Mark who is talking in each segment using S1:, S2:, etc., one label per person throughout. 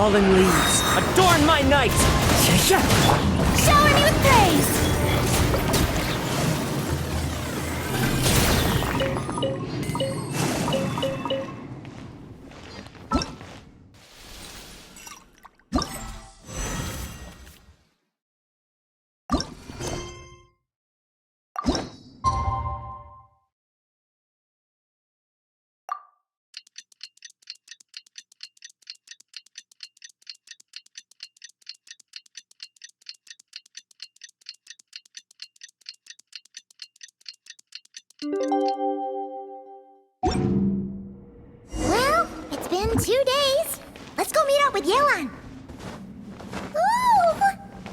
S1: fallen leaves, adorn my night!
S2: Shower me with praise! Well, it's been 2 days. Let's go meet up with Yelan. Ooh!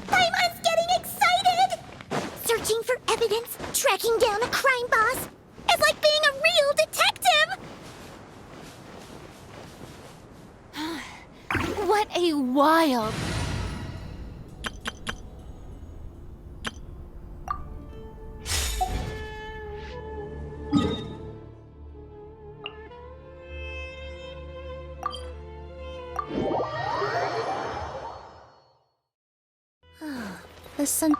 S2: Paimon's getting excited! Searching for evidence, tracking down a crime boss. It's like being a real detective! What a wild... The sun...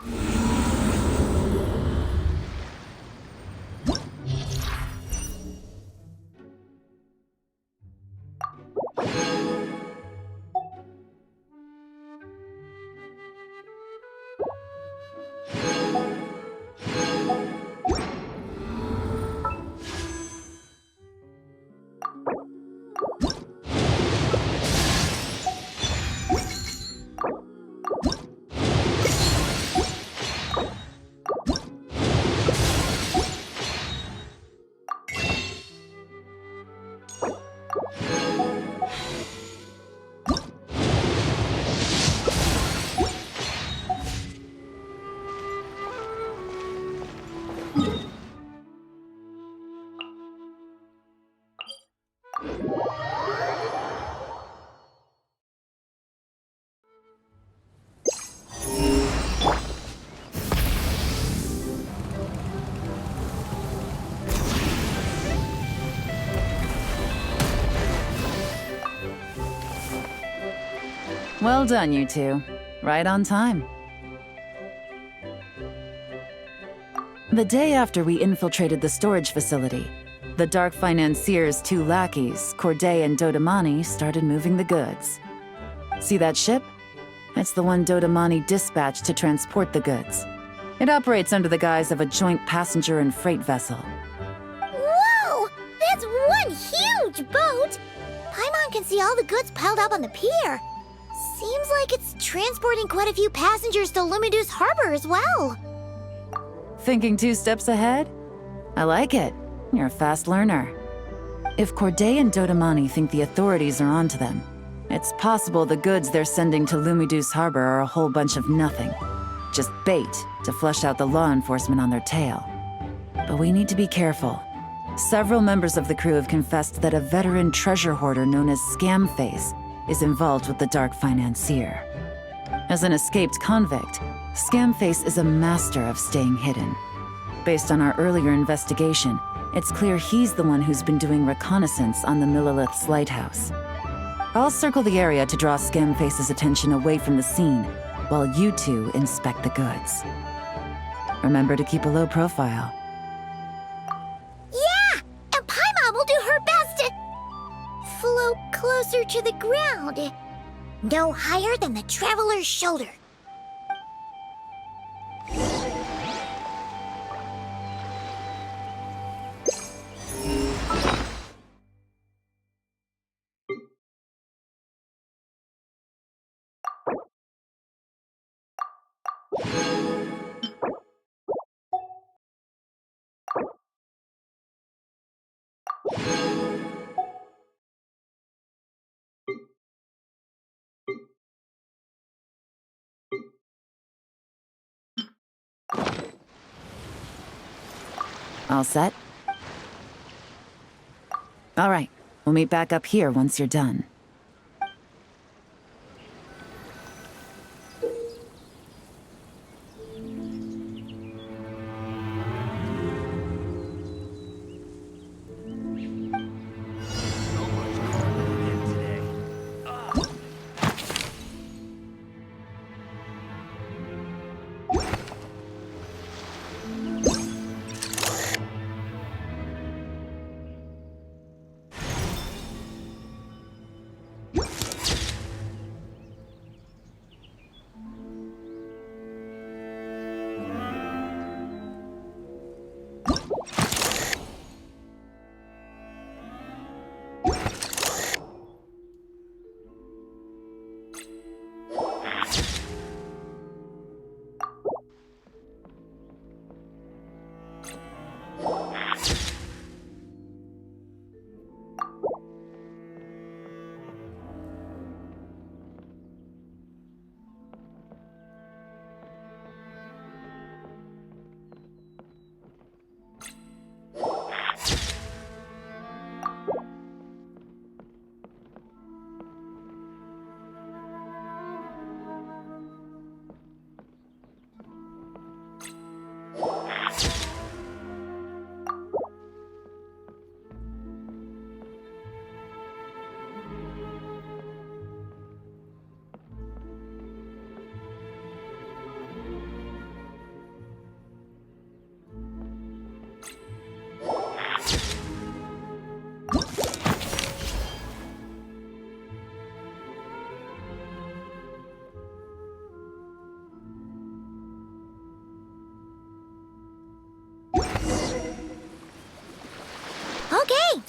S3: Well done, you two. Right on time. The day after we infiltrated the storage facility, the Dark Financier's 2 lackeys, Corday and Dodamani, started moving the goods. See that ship? It's the one Dodamani dispatched to transport the goods. It operates under the guise of a joint passenger and freight vessel.
S2: Whoa! That's one huge boat! Paimon can see all the goods piled up on the pier. Seems like it's transporting quite a few passengers to Lumidus Harbor as well.
S3: Thinking 2 steps ahead? I like it. You're a fast learner. If Corday and Dodamani think the authorities are onto them, it's possible the goods they're sending to Lumidus Harbor are a whole bunch of nothing. Just bait to flush out the law enforcement on their tail. But we need to be careful. Several members of the crew have confessed that a veteran treasure hoarder known as Scamface is involved with the Dark Financier. As an escaped convict, Scamface is a master of staying hidden. Based on our earlier investigation, it's clear he's the one who's been doing reconnaissance on the Millilith's lighthouse. I'll circle the area to draw Scamface's attention away from the scene, while you two inspect the goods. Remember to keep a low profile.
S2: Yeah! And Paimon will do her best to float closer to the ground. No higher than the traveler's shoulder.
S3: All set? All right, we'll meet back up here once you're done.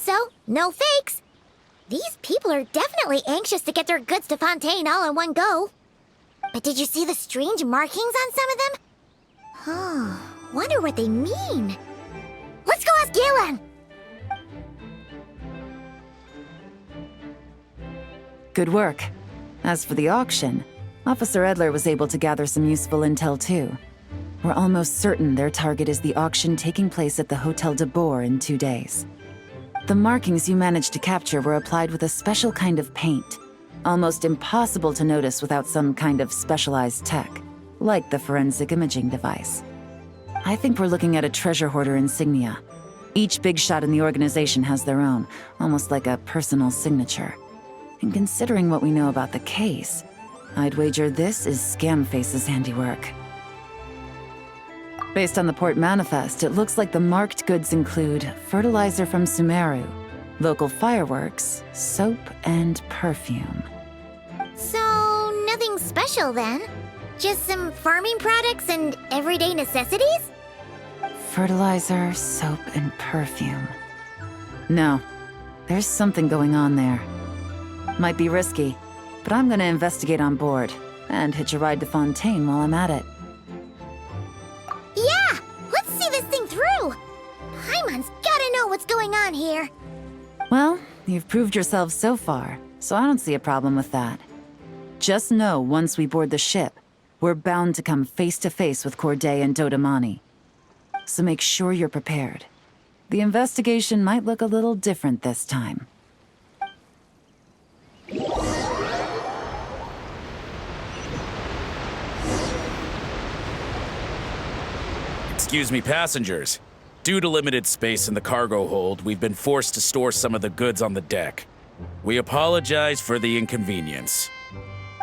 S2: so. No fakes. These people are definitely anxious to get their goods to Fontaine all in one go. But did you see the strange markings on some of them? Huh, wonder what they mean. Let's go ask Yelan!
S3: Good work. As for the auction, Officer Edler was able to gather some useful intel too. We're almost certain their target is the auction taking place at the Hotel de Boer in 2 days. The markings you managed to capture were applied with a special kind of paint, almost impossible to notice without some kind of specialized tech, like the forensic imaging device. I think we're looking at a treasure hoarder insignia. Each big shot in the organization has their own, almost like a personal signature. And considering what we know about the case, I'd wager this is Scamface's handiwork. Based on the port manifest, it looks like the marked goods include fertilizer from Sumeru, local fireworks, soap, and perfume.
S2: So, nothing special then? Just some farming products and everyday necessities?
S3: Fertilizer, soap, and perfume. No, there's something going on there. Might be risky, but I'm gonna investigate on board, and hitch a ride to Fontaine while I'm at it.
S2: Yeah! Let's see this thing through! Paimon's gotta know what's going on here.
S3: Well, you've proved yourself so far, so I don't see a problem with that. Just know once we board the ship, we're bound to come face to face with Corday and Dodamani. So make sure you're prepared. The investigation might look a little different this time.
S1: Excuse me, passengers. Due to limited space in the cargo hold, we've been forced to store some of the goods on the deck. We apologize for the inconvenience.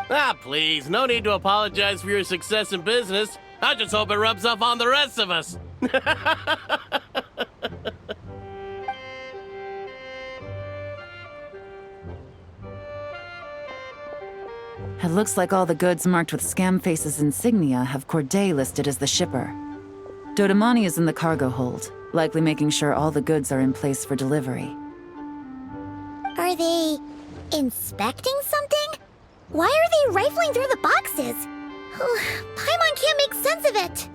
S4: Ah, please, no need to apologize for your success in business. I just hope it rubs off on the rest of us.
S3: It looks like all the goods marked with Scamface's insignia have Corday listed as the shipper. Dodamani is in the cargo hold, likely making sure all the goods are in place for delivery.
S2: Are they inspecting something? Why are they rifling through the boxes? Paimon can't make sense of it.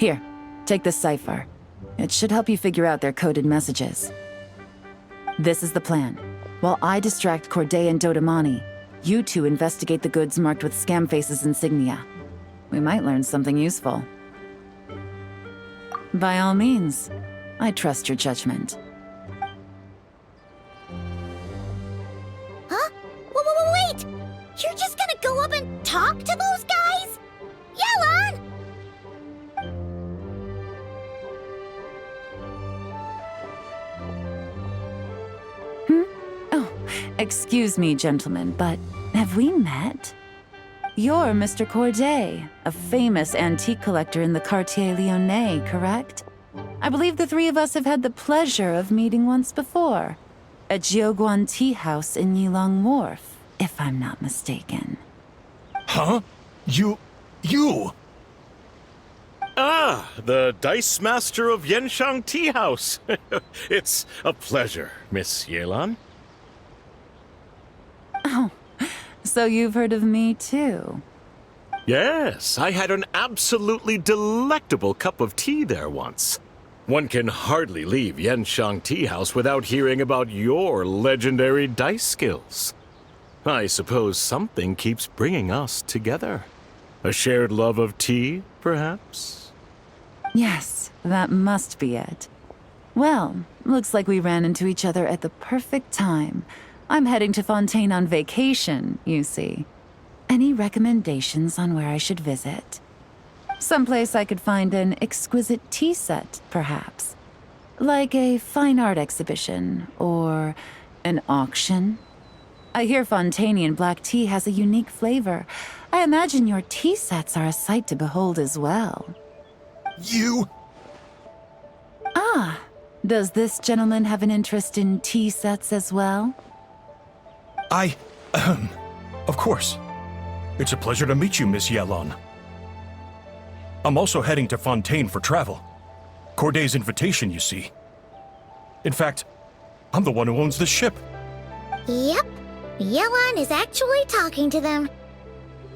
S3: Here, take this cipher. It should help you figure out their coded messages. This is the plan. While I distract Corday and Dodamani, you two investigate the goods marked with Scamface's insignia. We might learn something useful. By all means, I trust your judgment.
S2: Huh? Wait! You're just gonna go up and talk to those guys? Yelan!
S3: Oh, excuse me, gentlemen, but have we met? You're Mr. Corday, a famous antique collector in the Quartier Lyonnais, correct? I believe the three of us have had the pleasure of meeting once before, at Jiuguan Tea House in Yelan Wharf, if I'm not mistaken.
S5: Huh? You...
S6: Ah, the Dice Master of Yenshang Tea House. It's a pleasure, Miss Yelan.
S3: Oh, so you've heard of me too?
S6: Yes, I had an absolutely delectable cup of tea there once. One can hardly leave Yenshang Tea House without hearing about your legendary dice skills. I suppose something keeps bringing us together. A shared love of tea, perhaps?
S3: Yes, that must be it. Well, looks like we ran into each other at the perfect time. I'm heading to Fontaine on vacation, you see. Any recommendations on where I should visit? Someplace I could find an exquisite tea set, perhaps. Like a fine art exhibition, or an auction. I hear Fontainian black tea has a unique flavor. I imagine your tea sets are a sight to behold as well.
S5: You...
S3: Ah, does this gentleman have an interest in tea sets as well?
S5: Of course. It's a pleasure to meet you, Miss Yelan. I'm also heading to Fontaine for travel. Corday's invitation, you see. In fact, I'm the one who owns the ship.
S2: Yep. Yelan is actually talking to them.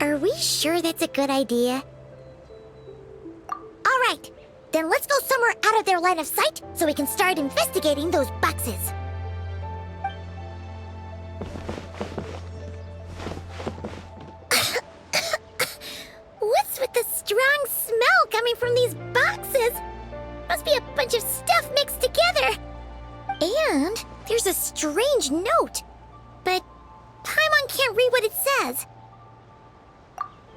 S2: Are we sure that's a good idea? All right. Then let's go somewhere out of their line of sight so we can start investigating those boxes. What's with the strong smell coming from these boxes? Must be a bunch of stuff mixed together. And there's a strange note. But Paimon can't read what it says.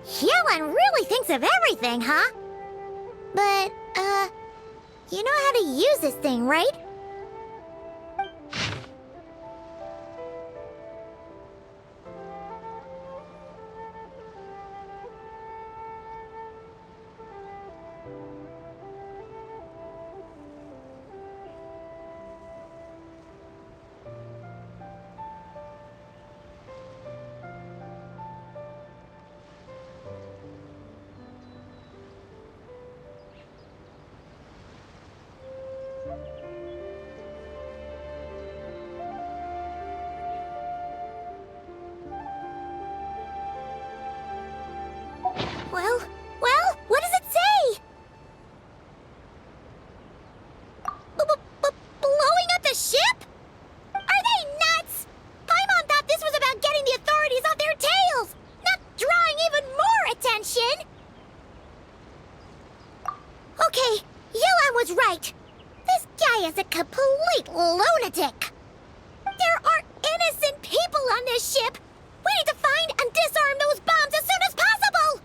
S2: Yelan really thinks of everything, huh? But, you know how to use this thing, right? Well, what does it say? Blowing up the ship? Are they nuts? Paimon thought this was about getting the authorities off their tails, not drawing even more attention. Okay, Yelan was right. This guy is a complete lunatic. There are innocent people on this ship. We need to find and disarm those bombs as soon as possible!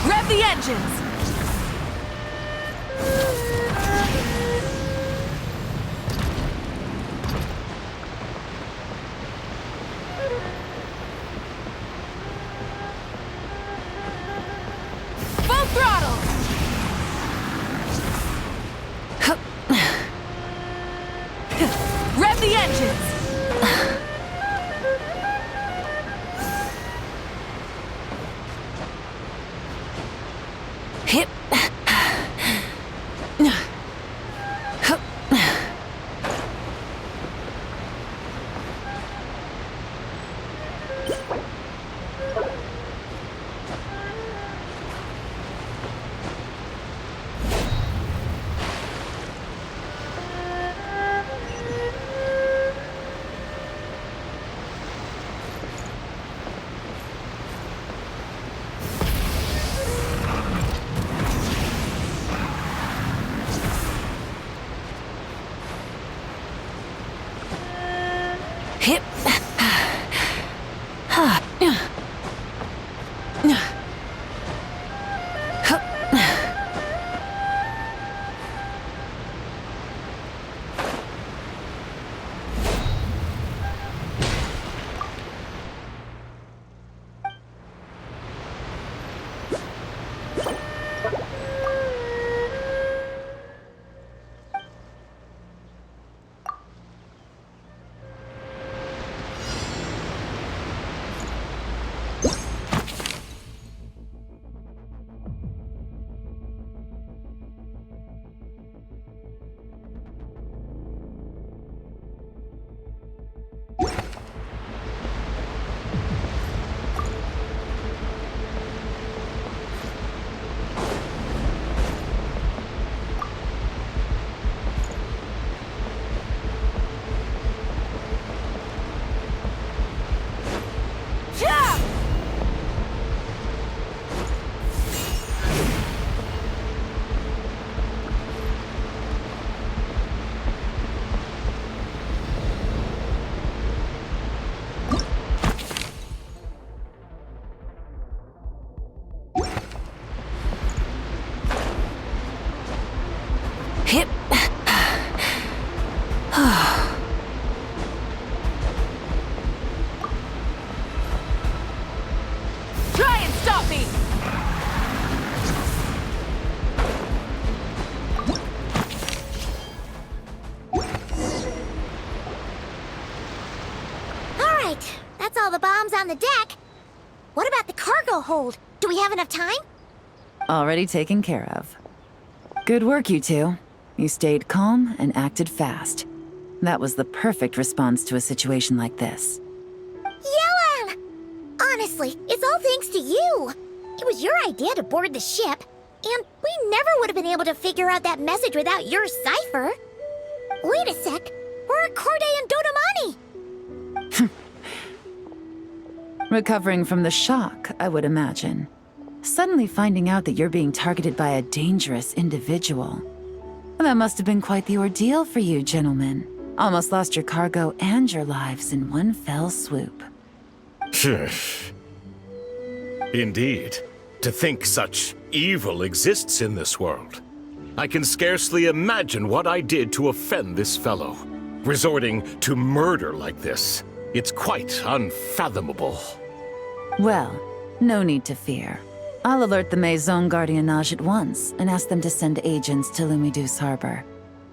S3: Rev the engines! Full throttle! Rev the engines! Hip. Hip. Hip. Try and stop me!
S2: Alright, that's all the bombs on the deck. What about the cargo hold? Do we have enough time?
S3: Already taken care of. Good work, you two. You stayed calm and acted fast. That was the perfect response to a situation like this.
S2: Yelan! Honestly, it's all thanks to you. It was your idea to board the ship, and we never would have been able to figure out that message without your cipher. Wait a sec. Where are Corday and Dodamani?
S3: Recovering from the shock, I would imagine. Suddenly finding out that you're being targeted by a dangerous individual. That must have been quite the ordeal for you, gentlemen. Almost lost your cargo and your lives in one fell swoop.
S6: Indeed. To think such evil exists in this world. I can scarcely imagine what I did to offend this fellow. Resorting to murder like this. It's quite unfathomable.
S3: Well, no need to fear. I'll alert the Maison Gardiennage at once and ask them to send agents to Lumidus Harbor.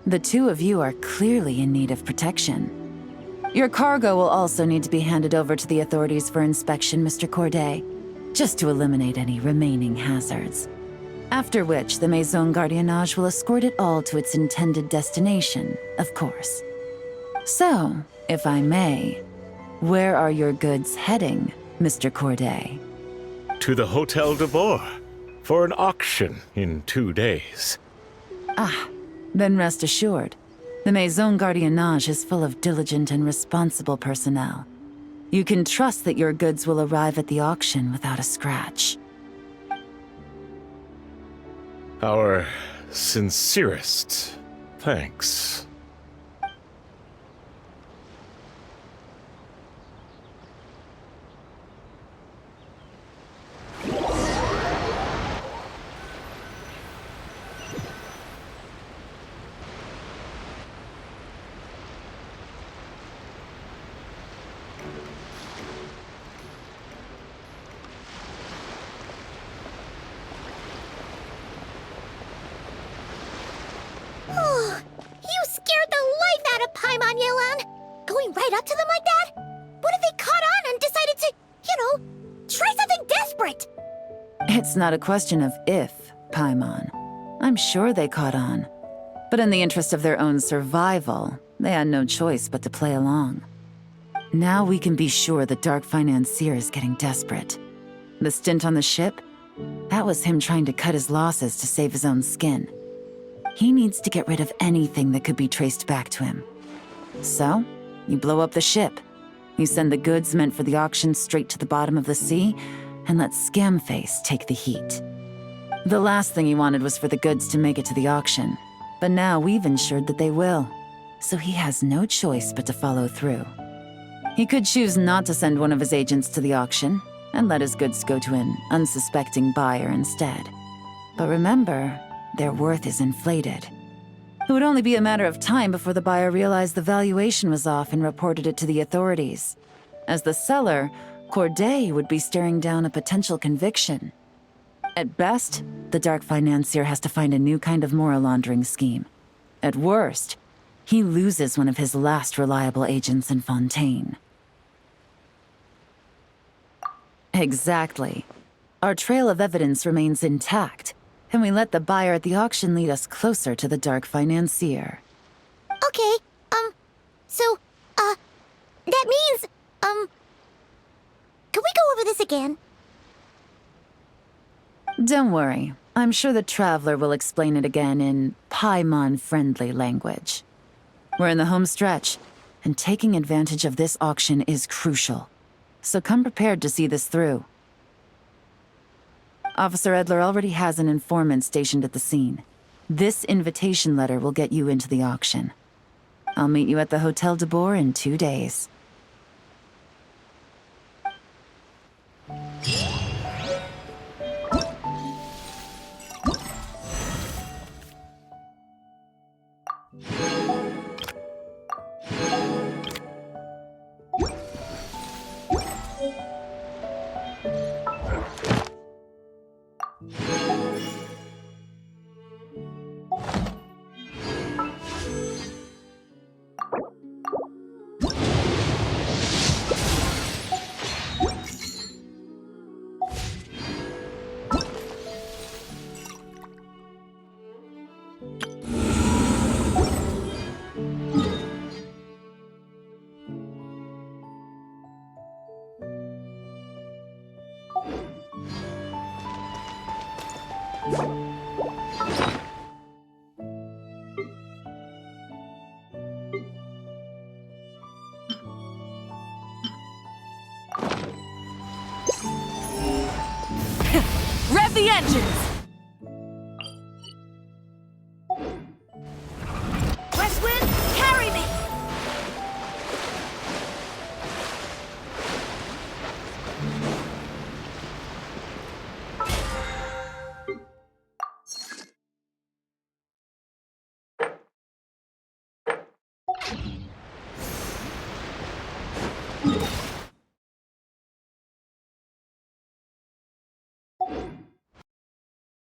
S3: The two of you are clearly in need of protection. Your cargo will also need to be handed over to the authorities for inspection, Mr. Corday, just to eliminate any remaining hazards. After which, the Maison Gardiennage will escort it all to its intended destination, of course. So, if I may, where are your goods heading, Mr. Corday?
S6: To the Hotel de Boer for an auction in 2 days.
S3: Then rest assured, the Maison Gardiennage is full of diligent and responsible personnel. You can trust that your goods will arrive at the auction without a scratch.
S6: Our sincerest thanks.
S2: Oh, you scared the life out of Paimon, Yelan! Going right up to them like that? What if they caught on and decided to, try something desperate?
S3: It's not a question of if, Paimon. I'm sure they caught on. But in the interest of their own survival, they had no choice but to play along. Now we can be sure the Dark Financier is getting desperate. The stint on the ship? That was him trying to cut his losses to save his own skin. He needs to get rid of anything that could be traced back to him. So, you blow up the ship. You send the goods meant for the auction straight to the bottom of the sea, and let Scamface take the heat. The last thing he wanted was for the goods to make it to the auction, but now we've ensured that they will, so he has no choice but to follow through. He could choose not to send one of his agents to the auction, and let his goods go to an unsuspecting buyer instead. But remember, their worth is inflated. It would only be a matter of time before the buyer realized the valuation was off and reported it to the authorities. As the seller, Corday would be staring down a potential conviction. At best, the Dark Financier has to find a new kind of moral laundering scheme. At worst, he loses one of his last reliable agents in Fontaine. Exactly. Our trail of evidence remains intact, and we let the buyer at the auction lead us closer to the Dark Financier.
S2: Okay, that means, can we go over this again?
S3: Don't worry. I'm sure the Traveler will explain it again in Paimon-friendly language. We're in the home stretch, and taking advantage of this auction is crucial. So come prepared to see this through. Officer Edler already has an informant stationed at the scene. This invitation letter will get you into the auction. I'll meet you at the Hotel de Boer in 2 days. Rev the engines!
S2: West wind, carry me!